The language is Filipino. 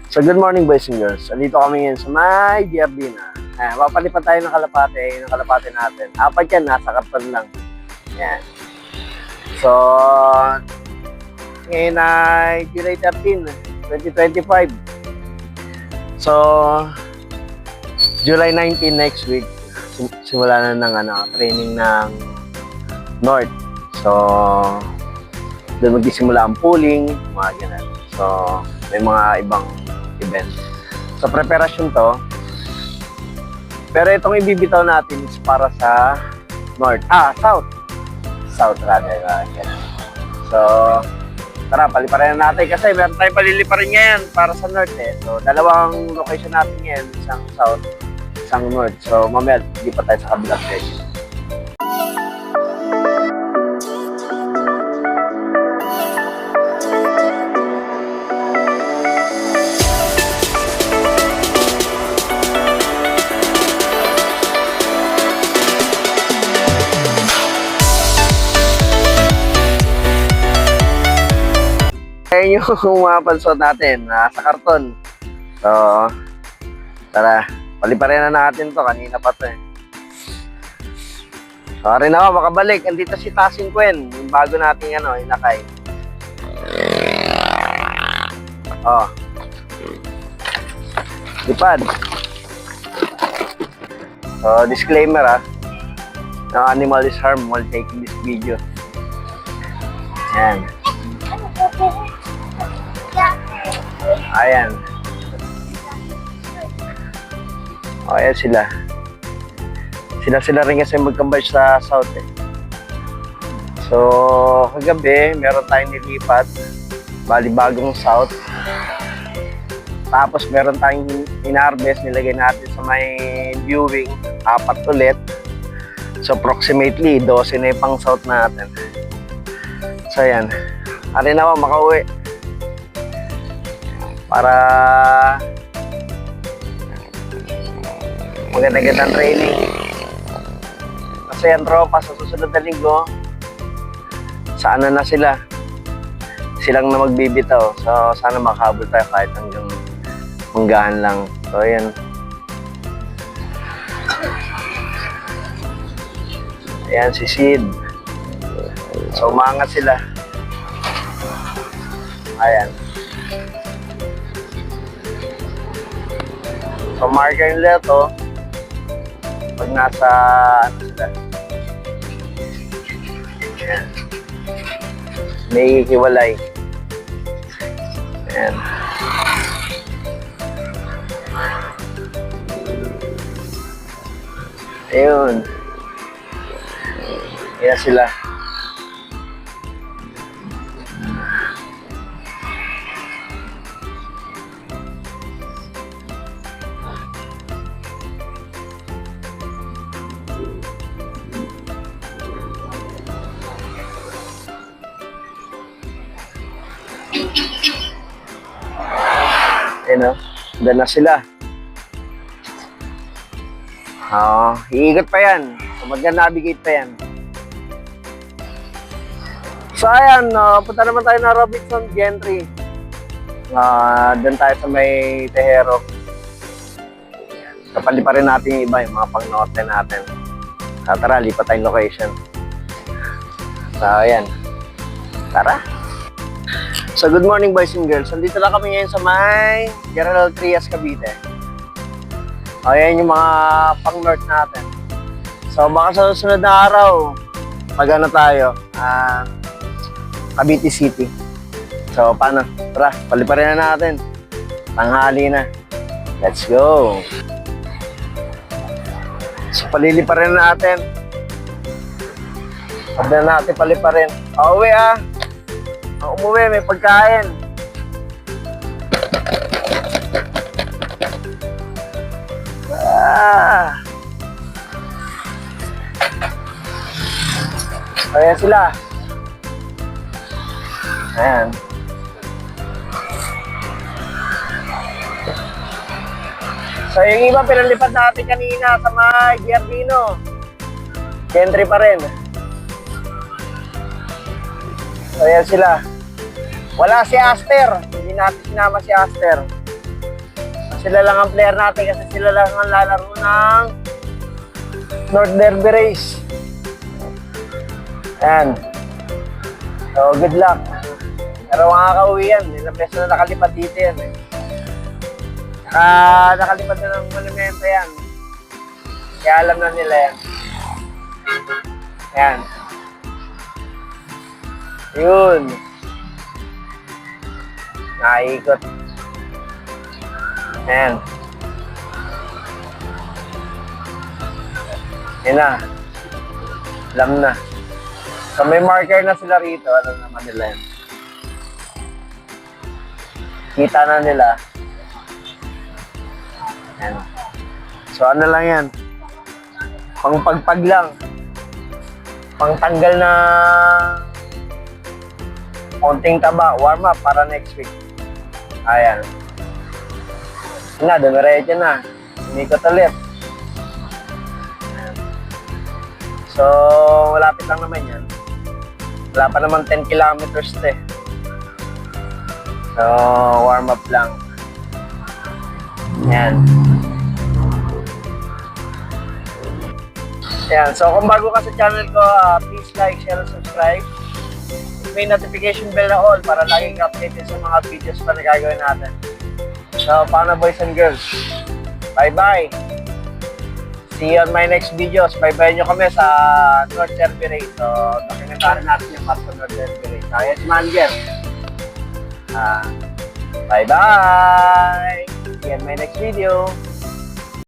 So good morning boys and girls. Andito kami ngayon sa may Giardina. Papalipat tayo ng kalapate natin. Apat yan, nasa karton lang. Yan. So, ngayon ay July 13, 2025. So, July 19 next week, simula na ng training ng North. So, doon magsisimula ang pooling, mga ganun. So, may mga ibang event. So, preparasyon to. Pero itong ibibitaw natin is para sa North. South. South rather. So, tara, paliparin na natin kasi meron tayong paliliparin ngayon para sa North eh. So, dalawang location natin ngayon. Isang South, isang North. So, mamaya, hindi pa tayo sa kabilang session. Ayan yung mga pansot natin sa karton. So, tara, paliparin na natin to. Kanina pa to eh. Sorry na ako, makabalik. Andito si Tasing Quen, yung bago nating inakay. Lipad. So, disclaimer no animal is harmed while taking this video. Ayan. Ayan. Ayan sila. Sila rin kasi magkambay sa South eh. So, kagabi, meron tayong nilipat. Bali, bagong South. Tapos, meron tayong in-harvest. Nilagay natin sa may viewing. 4 ulit. So, approximately, 12 na yung pang South natin. So, ayan. Ari na ako, makauwi. Para maganda-gandang training. Kasi yan tropa, sa susunod na linggo, sana na sila. Silang na magbibitaw. So, sana makahabol tayo kahit hanggang manggahan lang. So, ayan. Ayan, si Sid. So, umangat sila. Ayan. So, marker nila to pag nasa sila. Ayan. May hiwalay. Ayan. Ayun. Ayan sila. Doon na sila. Iigat pa yan. So, mag-navigate pa yan. So, ayan. Punta naman tayo na Robinson Gentry. Doon tayo sa may Tejero. Kapali pa rin natin yung iba, yung mga pang-norte natin. Tara, lipat tayong location. So, ayan. Tara. So, good morning boys and girls. Nandito lang kami ngayon sa may General Trias, Cavite. Ayan yung mga pang-north natin. So, baka sa susunod na araw, magano tayo, Cavite City. So, paano? Tara, paliparin na natin. Tanghali na. Let's go! So, paliliparin na natin. Pag na natin paliparin. Pauwi Ang umuwi, may pagkain. Ayan sila. Ayan. So yung iba pinalipad natin kanina sa may Giardino. Gentry pa rin. So, ayan sila. Wala si Aster. Hindi natin sinama si Aster. Sila lang ang player natin kasi sila lang ang lalaro ng North Derby Race. Ayan. So, good luck. Pero makakauwi yan. Ilang beses na nakalipad dito yan eh. Nakalipad na ng monumento yan. Kaya alam na nila yan. Ayan. Yun. Naikot. Ayan. Ayan na. Alam na. So may marker na sila rito. Alam naman nila yan. Kita na nila. Ayan. So ano lang yan. Pangpagpag lang. Pangtanggal na konting taba. Warm up para next week. Ayan. Na, dumiretso na. Umikot ulit. Ayan. So, malapit lang naman yan. Wala pa naman 10 kilometers to eh. So, warm up lang. Ayan. Ayan. So, kung bago ka sa channel ko, please like, share, and subscribe. May notification bell na all para laging updated sa mga videos pa na gagawin natin. So, paano boys and girls? Bye-bye! See you on my next videos. Bye-bye nyo kami sa North Derby Race. So, dokumentarin natin yung part sa North Derby Race. Ayos Manger. Bye-bye! See you on my next video.